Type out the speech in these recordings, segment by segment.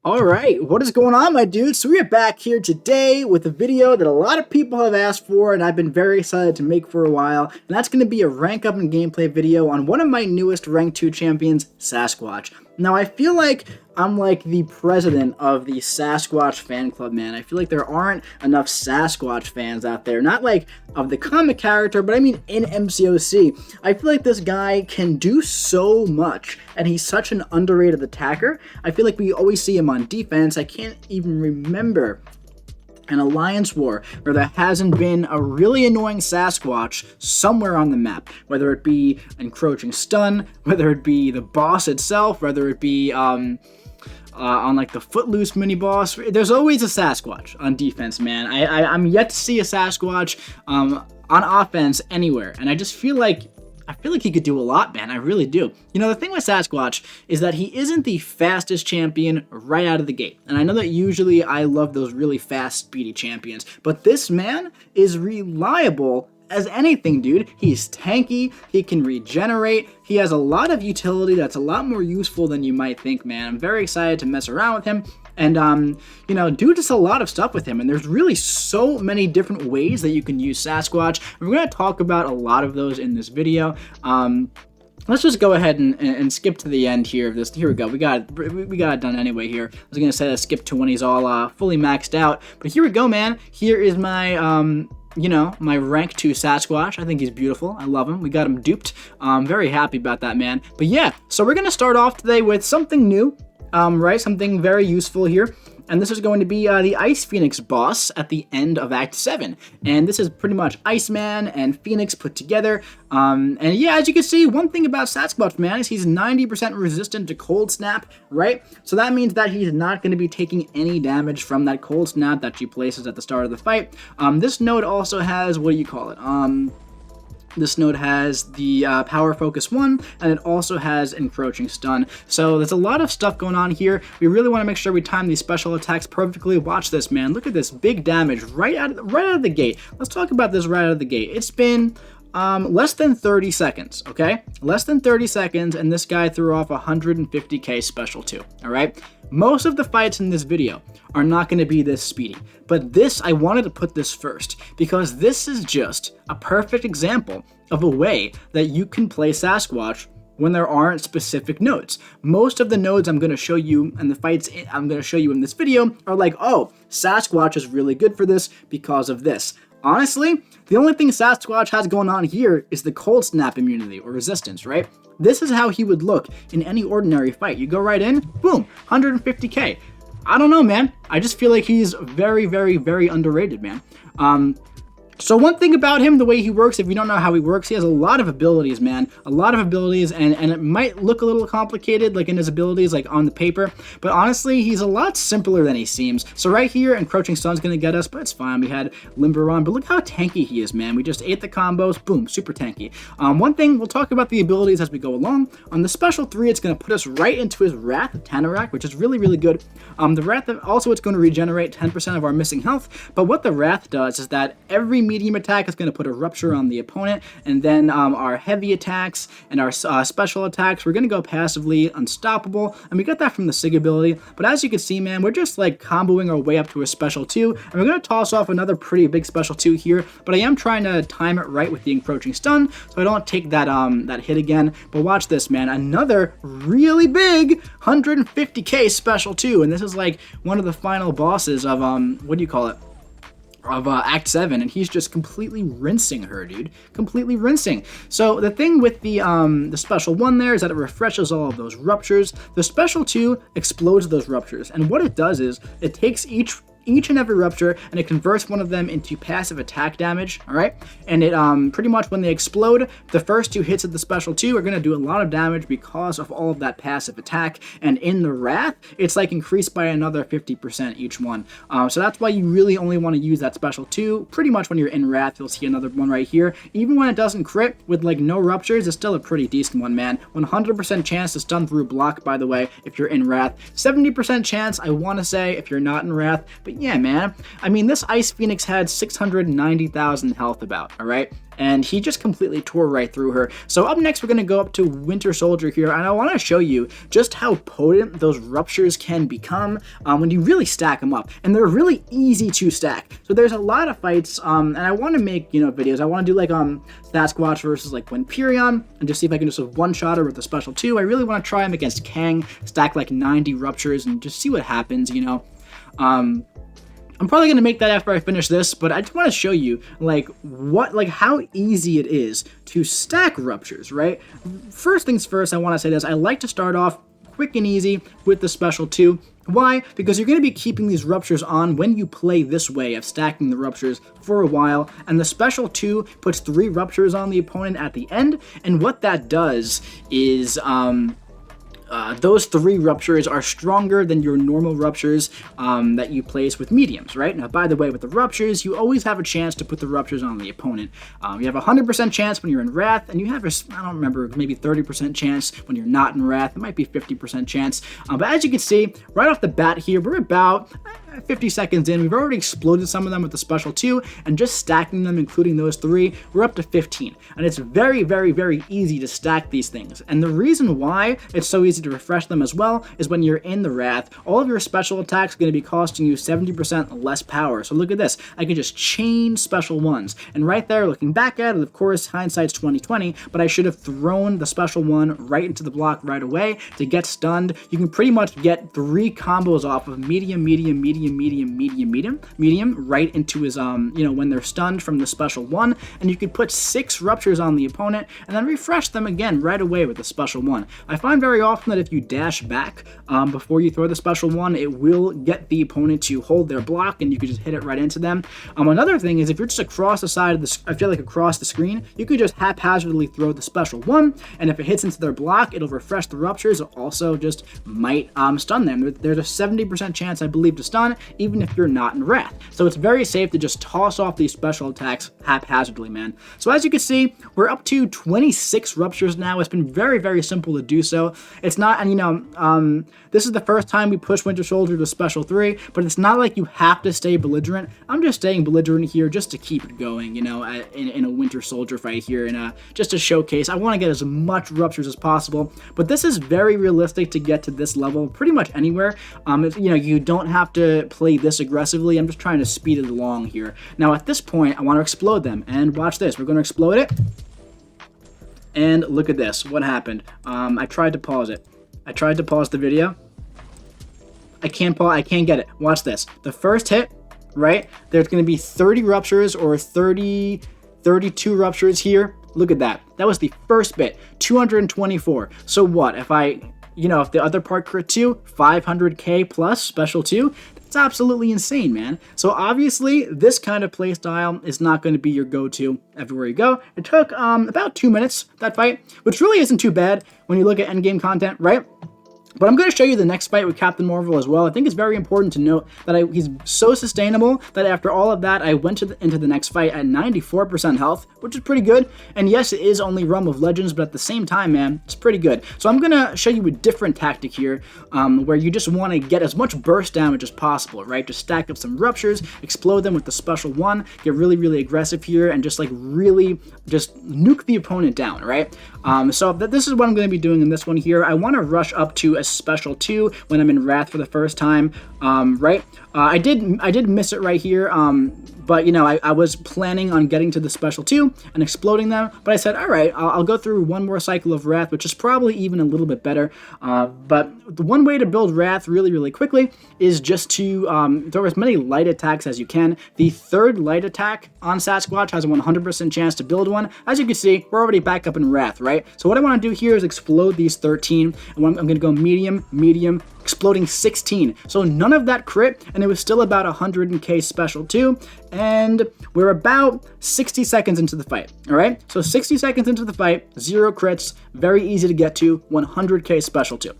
Alright, what is going on, my dudes? So we are back here today with a video that a lot of people have asked for and I've been very excited to make for a while, and that's going to be a rank up and gameplay video on one of my newest rank 2 champions, Sasquatch. Now I feel like I'm like the president of the Sasquatch fan club, man. I feel like there aren't enough Sasquatch fans out there, not like of the comic character, but I mean in MCOC. I feel like this guy can do so much, and he's such an underrated attacker. I feel like we always see him on defense. I can't even remember an alliance war where there hasn't been a really annoying Sasquatch somewhere on the map, whether it be encroaching stun, whether it be the boss itself, whether it be on like the Footloose mini boss. There's always a Sasquatch on defense, man. I'm yet to see a Sasquatch on offense anywhere, and I just feel like he could do a lot, man. I really do. You know, the thing with Sasquatch is that he isn't the fastest champion right out of the gate. And I know that usually I love those really fast, speedy champions. But this man is reliable as anything, dude. He's tanky, he can regenerate, he has a lot of utility that's a lot more useful than you might think, man. I'm very excited to mess around with him and, you know, do just a lot of stuff with him. And there's really so many different ways that you can use Sasquatch. And we're going to talk about a lot of those in this video. Let's just go ahead and skip to the end here of this. Here we go. We got it done anyway here. I was going to say that skip to when he's all fully maxed out. But here we go, man. Here is my... you know, my rank 2 Sasquatch. I think he's beautiful. I love him. We got him duped. I'm very happy about that, man. But yeah, so we're going to start off today with something new, right? Something very useful here. And this is going to be the Ice Phoenix boss at the end of Act 7. And this is pretty much Iceman and Phoenix put together. And yeah, as you can see, one thing about Sasquatch, man, is he's 90% resistant to Cold Snap, right? So that means that he's not going to be taking any damage from that Cold Snap that she places at the start of the fight. This node also has, what do you call it? This node has the Power Focus 1, and it also has Encroaching Stun. So there's a lot of stuff going on here. We really want to make sure we time these special attacks perfectly. Watch this, man. Look at this big damage right out of the gate. Let's talk about this right out of the gate. It's been less than 30 seconds, okay? Less than 30 seconds, and this guy threw off 150k special 2, all right? Most of the fights in this video are not going to be this speedy, but this, I wanted to put this first, because this is just a perfect example of a way that you can play Sasquatch when there aren't specific nodes. Most of the nodes I'm going to show you and the fights I'm going to show you in this video are like, oh, Sasquatch is really good for this because of this. Honestly, the only thing Sasquatch has going on here is the Cold Snap immunity or resistance, right? This is how he would look in any ordinary fight. You go right in, boom, 150k. I don't know, man. I just feel like he's very, very, very underrated, man. So one thing about him, the way he works, if you don't know how he works, he has a lot of abilities, man. A lot of abilities, and it might look a little complicated, like in his abilities, like on the paper, but honestly, he's a lot simpler than he seems. So right here, Encroaching Stun's gonna get us, but it's fine. We had Limber on, but look how tanky he is, man. We just ate the combos, boom, super tanky. One thing, we'll talk about the abilities as we go along. On the special 3, it's gonna put us right into his Wrath Tanorak, which is really, really good. The Wrath, also, it's gonna regenerate 10% of our missing health, but what the Wrath does is that every medium attack is going to put a rupture on the opponent, and then our heavy attacks and our special attacks, we're going to go passively unstoppable, and we got that from the Sig ability. But as you can see, man, we're just like comboing our way up to a special 2, and we're going to toss off another pretty big special 2 here, but I am trying to time it right with the Encroaching Stun so I don't take that that hit again. But watch this, man, another really big 150k special 2, and this is like one of the final bosses of what do you call it, of Act 7, and he's just completely rinsing her, dude. Completely rinsing. So the thing with the special 1 there is that it refreshes all of those ruptures. The special 2 explodes those ruptures, and what it does is it takes each and every rupture, and it converts one of them into passive attack damage, all right? And it pretty much when they explode, the first 2 hits of the special 2 are going to do a lot of damage because of all of that passive attack, and in the Wrath, it's like increased by another 50% each one. So that's why you really only want to use that special 2. Pretty much when you're in Wrath, you'll see another one right here. Even when it doesn't crit with like no ruptures, it's still a pretty decent one, man. 100% chance to stun through block, by the way, if you're in Wrath. 70% chance, I want to say, if you're not in Wrath, but yeah, man. I mean, this Ice Phoenix had 690,000 health about, all right? And he just completely tore right through her. So up next, we're going to go up to Winter Soldier here, and I want to show you just how potent those ruptures can become when you really stack them up. And they're really easy to stack. So there's a lot of fights, and I want to make, videos. I want to do like Sasquatch versus like Winperion, and just see if I can just one-shot her with a special 2. I really want to try him against Kang, stack like 90 ruptures, and just see what happens, I'm probably going to make that after I finish this, but I just want to show you, how easy it is to stack ruptures, right? First things first, I want to say this. I like to start off quick and easy with the special 2. Why? Because you're going to be keeping these ruptures on when you play this way of stacking the ruptures for a while, and the special 2 puts 3 ruptures on the opponent at the end, and what that does is, those 3 ruptures are stronger than your normal ruptures that you place with mediums, right? Now, by the way, with the ruptures, you always have a chance to put the ruptures on the opponent. You have a 100% chance when you're in Wrath, and you have I don't remember, maybe 30% chance when you're not in Wrath. It might be 50% chance. But as you can see, right off the bat here, we're about 50 seconds in. We've already exploded some of them with the special 2, and just stacking them, including those 3, we're up to 15. And it's very, very, very easy to stack these things. And the reason why it's so easy to refresh them as well is when you're in the Wrath, all of your special attacks are going to be costing you 70% less power. So look at this. I can just chain special 1s. And right there, looking back at it, of course, hindsight's 20/20, but I should have thrown the special 1 right into the block right away to get stunned. You can pretty much get 3 combos off of medium right into his, when they're stunned from the special 1, and you could put 6 ruptures on the opponent and then refresh them again right away with the special 1. I find very often that if you dash back before you throw the special 1, it will get the opponent to hold their block, and you can just hit it right into them. Another thing is if you're just across the side of the, I feel like across the screen, you could just haphazardly throw the special 1, and if it hits into their block, it'll refresh the ruptures. It also just might stun them. There's a 70% chance, I believe, to stun, even if you're not in Wrath. So it's very safe to just toss off these special attacks haphazardly, man. So as you can see, we're up to 26 ruptures now. It's been very, very simple to do so. It's not, and this is the first time we push Winter Soldier to special 3, but it's not like you have to stay belligerent. I'm just staying belligerent here just to keep it going, in a Winter Soldier fight here, and just to showcase. I want to get as much ruptures as possible, but this is very realistic to get to this level pretty much anywhere. You don't have to play this aggressively. I'm just trying to speed it along here. Now at this point, I want to explode them, and watch this. We're going to explode it, and look at this. What happened? I tried to pause it. I tried to pause the video. I can't pause. I can't get it. Watch this. The first hit, right? There's going to be 30 ruptures or 32 ruptures here. Look at that. That was the first bit. 224. So what? If if the other part crit 2, 500k plus special 2, that's absolutely insane, man. So obviously, this kind of playstyle is not going to be your go-to everywhere you go. It took about 2 minutes, that fight, which really isn't too bad when you look at endgame content, right? But I'm going to show you the next fight with Captain Marvel as well. I think it's very important to note that he's so sustainable that after all of that, I went into the next fight at 94% health, which is pretty good. And yes, it is only Realm of Legends, but at the same time, man, it's pretty good. So I'm going to show you a different tactic here where you just want to get as much burst damage as possible, right? Just stack up some ruptures, explode them with the special 1, get really, really aggressive here, and just really just nuke the opponent down, right? So this is what I'm going to be doing in this one here. I want to rush up to a special 2 when I'm in Wrath for the first time, right? I did miss it right here, but I was planning on getting to the special 2 and exploding them, but I said, all right, I'll go through one more cycle of Wrath, which is probably even a little bit better. But the one way to build Wrath really, really quickly is just to throw as many light attacks as you can. The third light attack on Sasquatch has a 100% chance to build one. As you can see, we're already back up in Wrath, right? So what I want to do here is explode these 13, and I'm going to go medium, exploding 16. So none of that crit, and it was still about 100k special 2, and we're about 60 seconds into the fight, all right? So 60 seconds into the fight, 0 crits, very easy to get to, 100k special 2.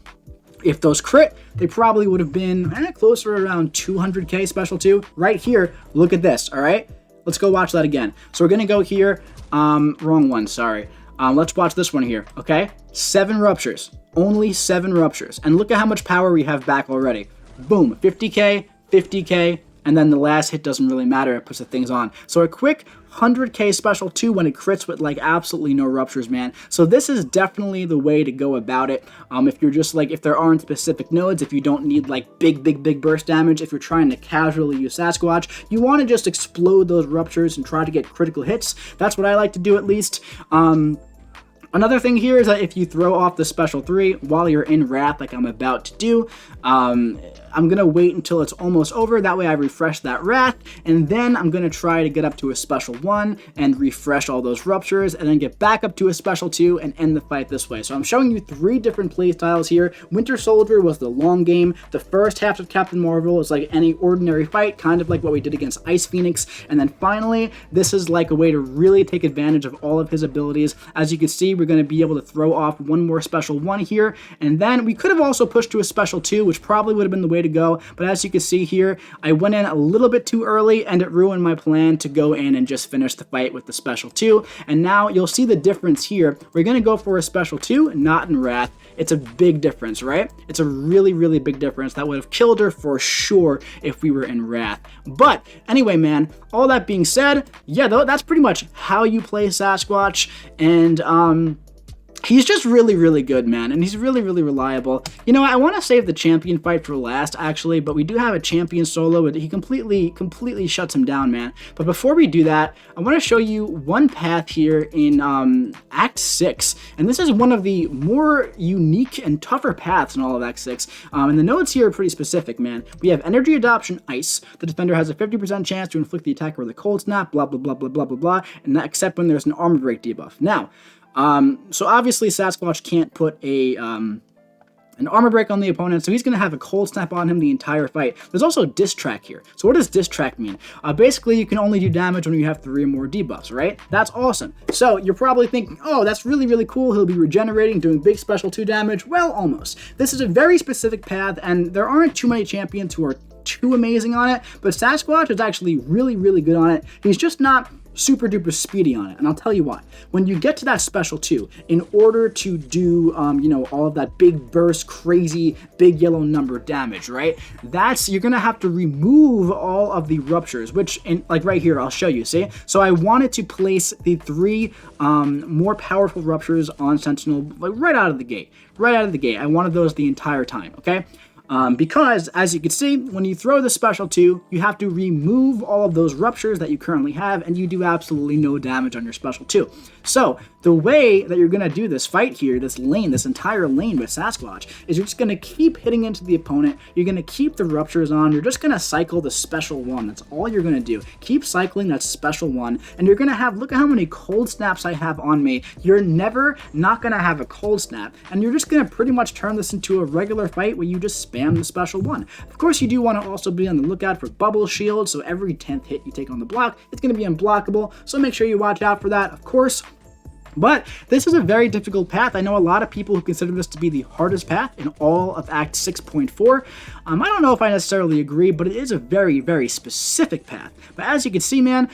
If those crit, they probably would have been closer around 200k special 2. Right here, look at this, all right? Let's go watch that again. So we're going to go here, wrong one, sorry. Let's watch this one here, okay? 7 ruptures, only 7 ruptures. And look at how much power we have back already. Boom, 50k, 50k, and then the last hit doesn't really matter, it puts the things on. So a quick 100k special 2 when it crits with like absolutely no ruptures, man. So this is definitely the way to go about it. If you're just like, if there aren't specific nodes, if you don't need like big burst damage, if you're trying to casually use Sasquatch, you want to just explode those ruptures and try to get critical hits. That's what I like to do, at least. Another thing here is that if you throw off the special 3 while you're in Wrath, like I'm about to do, I'm going to wait until it's almost over. That way I refresh that Wrath, and then I'm going to try to get up to a special 1 and refresh all those ruptures, and then get back up to a special 2 and end the fight this way. So I'm showing you 3 different playstyles here. Winter Soldier was the long game. The first half of Captain Marvel was like any ordinary fight, kind of like what we did against Ice Phoenix. And then finally, this is like a way to really take advantage of all of his abilities. As you can see, we're going to be able to throw off one more special 1 here, and then we could have also pushed to a special 2, which probably would have been the way to go, but as you can see here, I went in a little bit too early, and it ruined my plan to go in and just finish the fight with the special 2, and now you'll see the difference here. We're going to go for a special 2, not in Wrath. It's a big difference, right? It's a really big difference. That would have killed her for sure if we were in Wrath. But anyway, man, all that being said, yeah, that's pretty much how you play Sasquatch, and he's just really good, man, and he's really reliable. You know, I want to save the champion fight for last, actually, but we do have a champion solo, but he completely shuts him down, man. But before we do that, I want to show you one path here in Act 6, and this is one of the more unique and tougher paths in all of Act 6, and the nodes here are pretty specific, man. We have Energy Adoption Ice. The defender has a 50% chance to inflict the attacker with a Cold Snap, blah, blah, and that except when there's an Armor Break debuff. Now, so obviously Sasquatch can't put an armor break on the opponent, so he's going to have a cold snap on him the entire fight. There's also Diss Track here. So what does Diss Track mean? Basically, you can only do damage when you have 3 or more debuffs, right? That's awesome. So you're probably thinking, oh, that's really cool. He'll be regenerating, doing big special 2 damage. Well, almost. This is a very specific path, and there aren't too many champions who are too amazing on it, but Sasquatch is actually really good on it. He's just not super duper speedy on it, and I'll tell you why. When you get to that special 2, in order to do you know, all of that big burst, crazy big yellow number damage, right, you're gonna have to remove all of the ruptures, which like right here I'll show you. See, so I wanted to place the 3 more powerful ruptures on Sentinel, like right out of the gate. I wanted those the entire time, okay? Because, as you can see, when you throw the special 2, you have to remove all of those ruptures that you currently have, and you do absolutely no damage on your special 2. So, the way that you're going to do this fight here, this entire lane with Sasquatch, is you're just going to keep hitting into the opponent, you're going to keep the ruptures on, you're just going to cycle the special 1. That's all you're going to do. Keep cycling that special 1, and you're going to have, look at how many cold snaps I have on me. You're never not going to have a cold snap, and you're just going to pretty much turn this into a regular fight where you just spam the special 1. Of course, you do want to also be on the lookout for bubble shield, so every 10th hit you take on the block, it's going to be unblockable, so make sure you watch out for that, of course. But this is a very difficult path. I know a lot of people who consider this to be the hardest path in all of Act 6.4. I don't know if I necessarily agree, but it is a very specific path. But as you can see, man,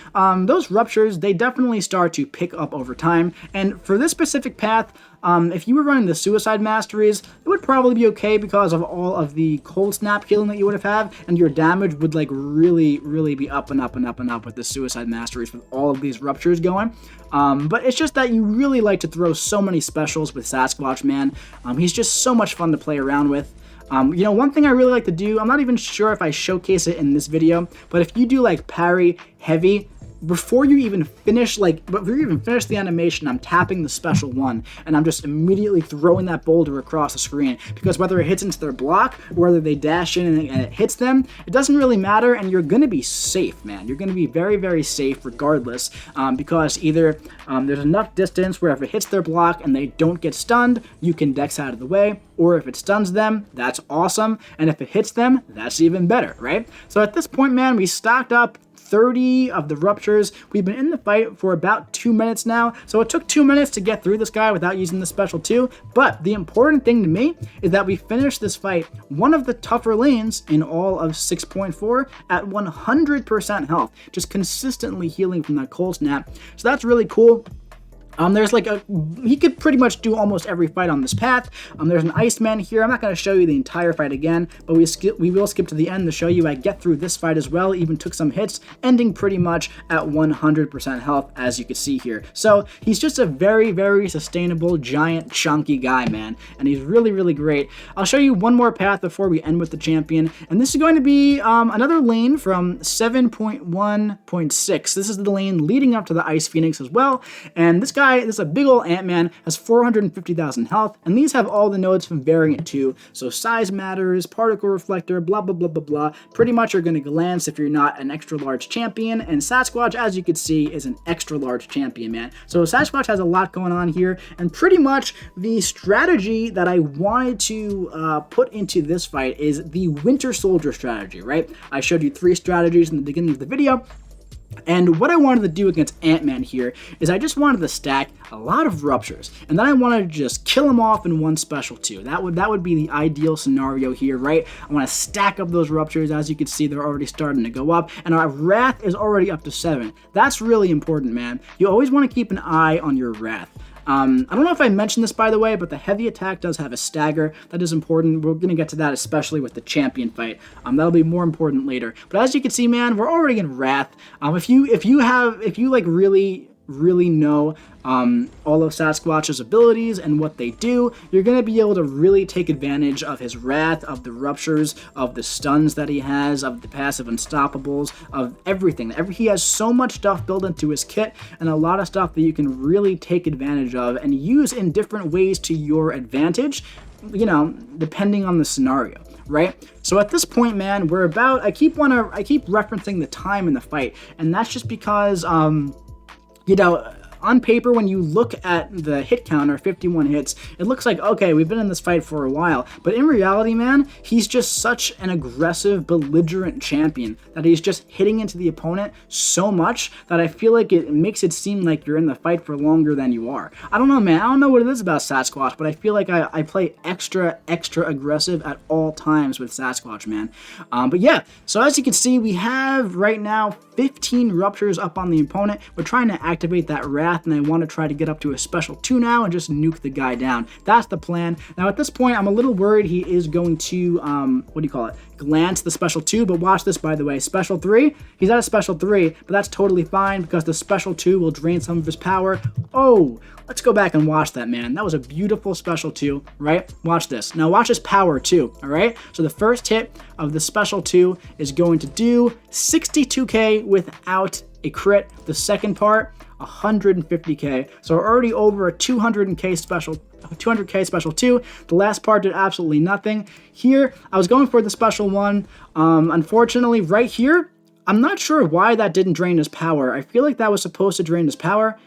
those ruptures, they definitely start to pick up over time. And for this specific path, if you were running the Suicide Masteries, it would probably be okay because of all of the cold snap healing that you would have, and your damage would like really be up with the Suicide Masteries with all of these ruptures going. But it's just that you really like to throw so many specials with Sasquatch, man. He's just so much fun to play around with. You know, one thing I really like to do, I'm not even sure if I showcase it in this video, but if you do like parry heavy, before you even finish the animation, I'm tapping the special 1, and I'm just immediately throwing that boulder across the screen, because whether it hits into their block, or whether they dash in and it hits them, it doesn't really matter, and you're gonna be safe, man. You're gonna be very safe regardless, because either there's enough distance where if it hits their block and they don't get stunned, you can dex out of the way, or if it stuns them, that's awesome, and if it hits them, that's even better, right? So at this point, man, we stocked up 30 of the ruptures. We've been in the fight for about 2 minutes now, so it took 2 minutes to get through this guy without using the special 2, but the important thing to me is that we finished this fight, one of the tougher lanes in all of 6.4, at 100% health, just consistently healing from that cold snap, so that's really cool. There's like he could pretty much do almost every fight on this path. There's an Iceman here. I'm not going to show you the entire fight again, but we will skip to the end to show you I get through this fight as well, even took some hits, ending pretty much at 100% health, as you can see here. So he's just a very, very sustainable, giant, chunky guy, man, and he's really, really great. I'll show you one more path before we end with the champion, and this is going to be another lane from 7.1.6. This is the lane leading up to the Ice Phoenix as well, and this guy, this is a big old Ant-Man, has 450,000 health, and these have all the nodes from Variant 2, so size matters, particle reflector, blah, blah, blah, blah, blah. Pretty much are going to glance if you're not an extra large champion, and Sasquatch, as you can see, is an extra large champion, man. So Sasquatch has a lot going on here, and pretty much the strategy that I wanted to put into this fight is the Winter Soldier strategy, right? I showed you 3 strategies in the beginning of the video. And what I wanted to do against Ant-Man here is I just wanted to stack a lot of ruptures, and then I wanted to just kill him off in one special 2. That would be the ideal scenario here, right? I want to stack up those ruptures. As you can see, they're already starting to go up, and our Wrath is already up to 7. That's really important, man. You always want to keep an eye on your Wrath. I don't know if I mentioned this, by the way, but the heavy attack does have a stagger. That is important. We're going to get to that, especially with the champion fight. That'll be more important later. But as you can see, man, we're already in Wrath. If you like really know all of Sasquatch's abilities and what they do, you're going to be able to really take advantage of his Wrath, of the ruptures, of the stuns that he has, of the passive unstoppables, of everything. He has so much stuff built into his kit, and a lot of stuff that you can really take advantage of and use in different ways to your advantage, you know, depending on the scenario, right? So at this point, man, we're about, I keep referencing the time in the fight, and that's just because you know, on paper, when you look at the hit counter, 51 hits, it looks like, okay, we've been in this fight for a while. But in reality, man, he's just such an aggressive, belligerent champion that he's just hitting into the opponent so much that I feel like it makes it seem like you're in the fight for longer than you are. I don't know, man. I don't know what it is about Sasquatch, but I feel like I play extra aggressive at all times with Sasquatch, man. But yeah, so as you can see, we have right now 15 ruptures up on the opponent. We're trying to activate that Wrath, and I want to try to get up to a special 2 now and just nuke the guy down. That's the plan. Now at this point, I'm a little worried he is going to, glance the special 2, but watch this, by the way. Special 3, he's at a special 3, but that's totally fine because the special 2 will drain some of his power. Oh, let's go back and watch that, man. That was a beautiful special 2, right? Watch this. Now watch his power too, all right? So the first hit of the special 2 is going to do 62k without a crit. The second part, 150k. So we're already over a 200k special 2. The last part did absolutely nothing. Here, I was going for the special 1. Unfortunately, right here, I'm not sure why that didn't drain his power. I feel like that was supposed to drain his power.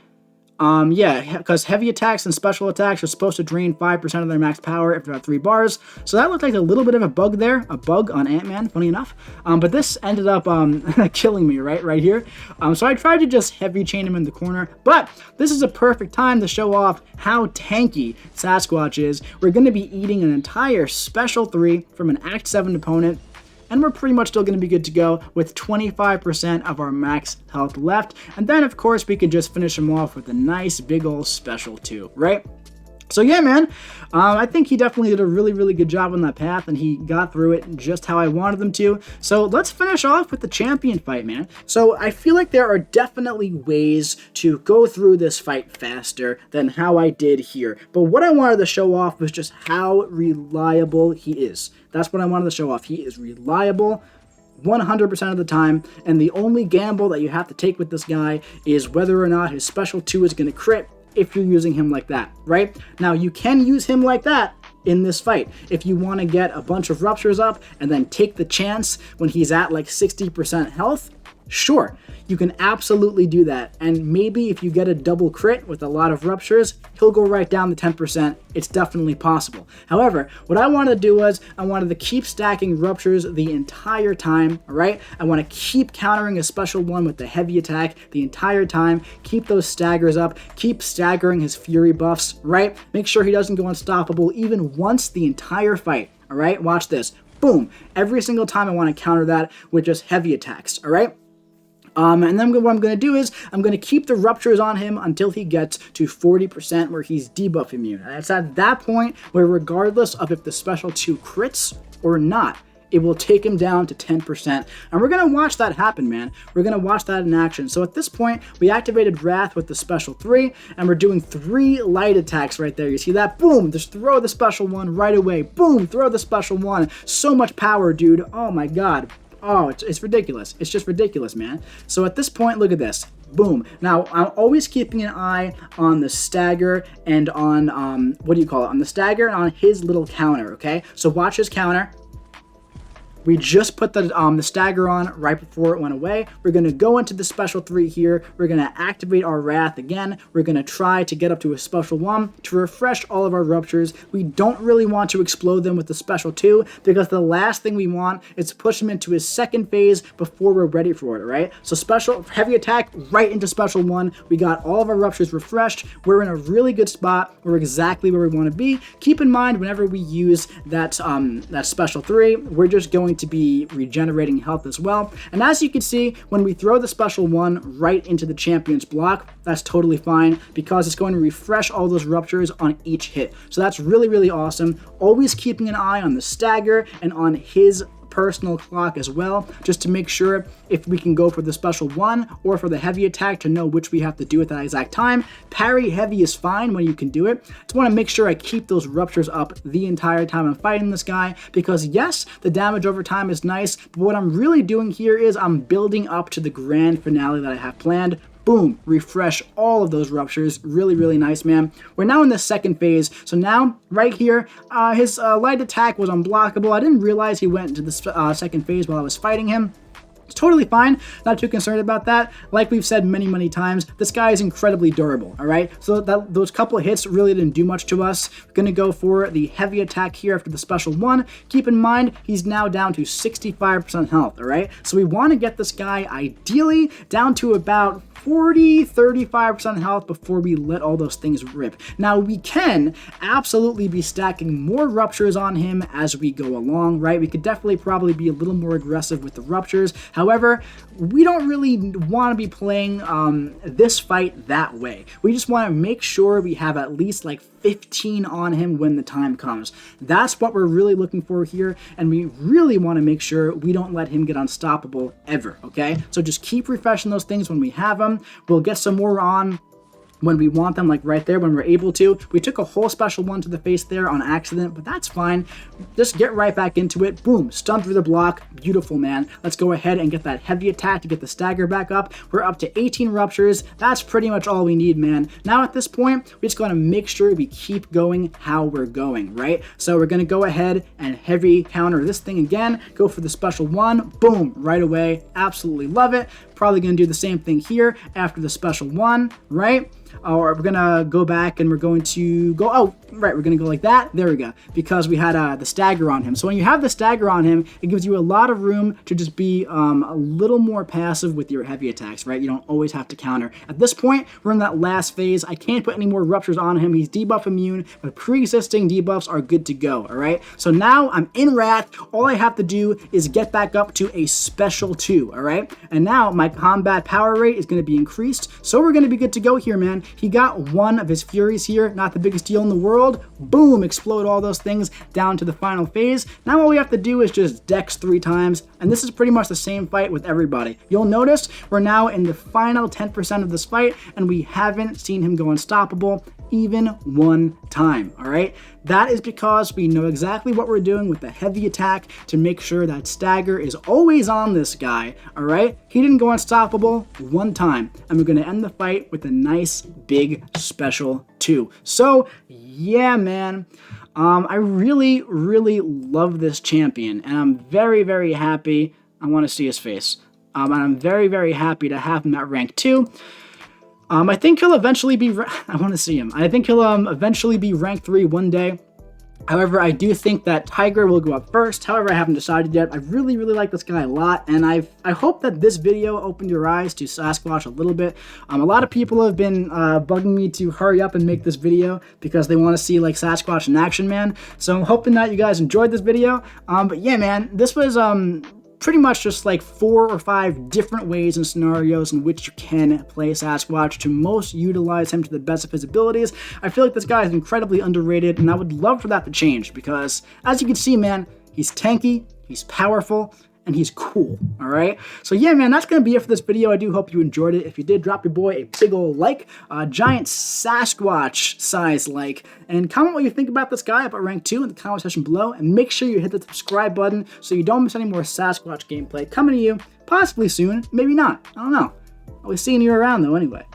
Yeah, because heavy attacks and special attacks are supposed to drain 5% of their max power if they're at 3 bars. So that looked like a little bit of a bug there, a bug on Ant-Man, funny enough. But this ended up killing me right here. So I tried to just heavy chain him in the corner, but this is a perfect time to show off how tanky Sasquatch is. We're going to be eating an entire special 3 from an Act 7 opponent, and we're pretty much still going to be good to go with 25% of our max health left. And then, of course, we can just finish him off with a nice big old special 2, right? So yeah, man, I think he definitely did a really good job on that path, and he got through it just how I wanted him to. So let's finish off with the champion fight, man. So I feel like there are definitely ways to go through this fight faster than how I did here. But what I wanted to show off was just how reliable he is. That's what I wanted to show off. He is reliable 100% of the time, and the only gamble that you have to take with this guy is whether or not his special 2 is going to crit if you're using him like that, right? Now, you can use him like that in this fight if you want to get a bunch of ruptures up and then take the chance when he's at like 60% health. Sure, you can absolutely do that, and maybe if you get a double crit with a lot of ruptures, he'll go right down to 10%. It's definitely possible. However, what I wanted to do was I wanted to keep stacking ruptures the entire time, all right? I want to keep countering a special 1 with the heavy attack the entire time, keep those staggers up, keep staggering his fury buffs, right? Make sure he doesn't go unstoppable even once the entire fight, all right? Watch this. Boom. Every single time I want to counter that with just heavy attacks, all right? And then what I'm going to do is I'm going to keep the ruptures on him until he gets to 40% where he's debuff immune. And it's at that point where regardless of if the special 2 crits or not, it will take him down to 10%. And we're going to watch that happen, man. We're going to watch that in action. So at this point, we activated Wrath with the special 3, and we're doing 3 light attacks right there. You see that? Boom! Just throw the special 1 right away. Boom! Throw the special 1. So much power, dude. Oh my god. Oh, it's ridiculous. It's just ridiculous, man. So at this point, look at this. Boom. Now, I'm always keeping an eye on the stagger and on, on the stagger and on his little counter, okay? So watch his counter. We just put the stagger on right before it went away. We're going to go into the special 3 here. We're going to activate our Wrath again. We're going to try to get up to a special 1 to refresh all of our ruptures. We don't really want to explode them with the special 2 because the last thing we want is to push him into his second phase before we're ready for it, right? So special heavy attack right into special 1. We got all of our ruptures refreshed. We're in a really good spot. We're exactly where we want to be. Keep in mind whenever we use that special 3, we're just going to be regenerating health as well. And as you can see, when we throw the special 1 right into the champion's block, that's totally fine because it's going to refresh all those ruptures on each hit. So that's really, really awesome. Always keeping an eye on the stagger and on his personal clock as well, just to make sure if we can go for the special 1 or for the heavy attack to know which we have to do at that exact time. Parry heavy is fine when you can do it. Just want to make sure I keep those ruptures up the entire time I'm fighting this guy because yes, the damage over time is nice, but what I'm really doing here is I'm building up to the grand finale that I have planned. Boom, refresh all of those ruptures. Really, really nice, man. We're now in the second phase. So now, right here, his light attack was unblockable. I didn't realize he went into the second phase while I was fighting him. It's totally fine, not too concerned about that. Like we've said many, many times, this guy is incredibly durable, all right? So those couple of hits really didn't do much to us. We're gonna go for the heavy attack here after the special 1. Keep in mind, he's now down to 65% health, all right? So we wanna get this guy ideally down to about 35% health before we let all those things rip. Now, we can absolutely be stacking more ruptures on him as we go along, right? We could definitely probably be a little more aggressive with the ruptures. However, we don't really want to be playing this fight that way. We just want to make sure we have at least like 15 on him when the time comes. That's what we're really looking for here, and we really want to make sure we don't let him get unstoppable ever, okay? So just keep refreshing those things when we have them. We'll get some more on when we want them, like right there when we're able to. We took a whole special 1 to the face there on accident, but that's fine. Just get right back into it. Boom, stun through the block. Beautiful, man. Let's go ahead and get that heavy attack to get the stagger back up. We're up to 18 ruptures. That's pretty much all we need, man. Now at this point, we just gotta make sure we keep going how we're going, right? So we're gonna go ahead and heavy counter this thing again, go for the special 1, boom, right away. Absolutely love it. Probably gonna do the same thing here after the special 1, right? Or we're gonna go back and we're going to go, oh, right, we're gonna go like that. There we go, because we had the stagger on him. So when you have the stagger on him, it gives you a lot of room to just be a little more passive with your heavy attacks, right? You don't always have to counter. At this point, we're in that last phase. I can't put any more ruptures on him. He's debuff immune, but pre-existing debuffs are good to go, all right? So now I'm in Wrath. All I have to do is get back up to a special 2, all right? And now my combat power rate is gonna be increased, so we're gonna be good to go here, man. He got 1 of his Furies here, not the biggest deal in the world. Boom, explode all those things down to the final phase. Now all we have to do is just dex 3 times, and this is pretty much the same fight with everybody. You'll notice we're now in the final 10% of this fight, and we haven't seen him go unstoppable even 1 time, all right? That is because we know exactly what we're doing with the heavy attack to make sure that stagger is always on this guy, all right? He didn't go unstoppable 1 time, and we're gonna end the fight with a nice big special 2. So yeah, man, I really, really love this champion, and I'm very, very happy. I want to see his face. And I'm very, very happy to have him at rank 2. I think he'll eventually be, I want to see him. I think he'll eventually be rank 3 one day. However, I do think that Tiger will go up first. However, I haven't decided yet. I really, really like this guy a lot, and I hope that this video opened your eyes to Sasquatch a little bit. A lot of people have been bugging me to hurry up and make this video because they want to see like Sasquatch in action, man. So I'm hoping that you guys enjoyed this video. But yeah, man, this was pretty much just like 4 or 5 different ways and scenarios in which you can play Sasquatch to most utilize him to the best of his abilities. I feel like this guy is incredibly underrated, and I would love for that to change because, as you can see, man, he's tanky, he's powerful, and he's cool, all right? So yeah, man, that's going to be it for this video. I do hope you enjoyed it. If you did, drop your boy a big old like, a giant Sasquatch size like, and comment what you think about this guy up at rank 2 in the comment section below, and make sure you hit the subscribe button so you don't miss any more Sasquatch gameplay coming to you, possibly soon, maybe not, I don't know. I'll be seeing you around though anyway.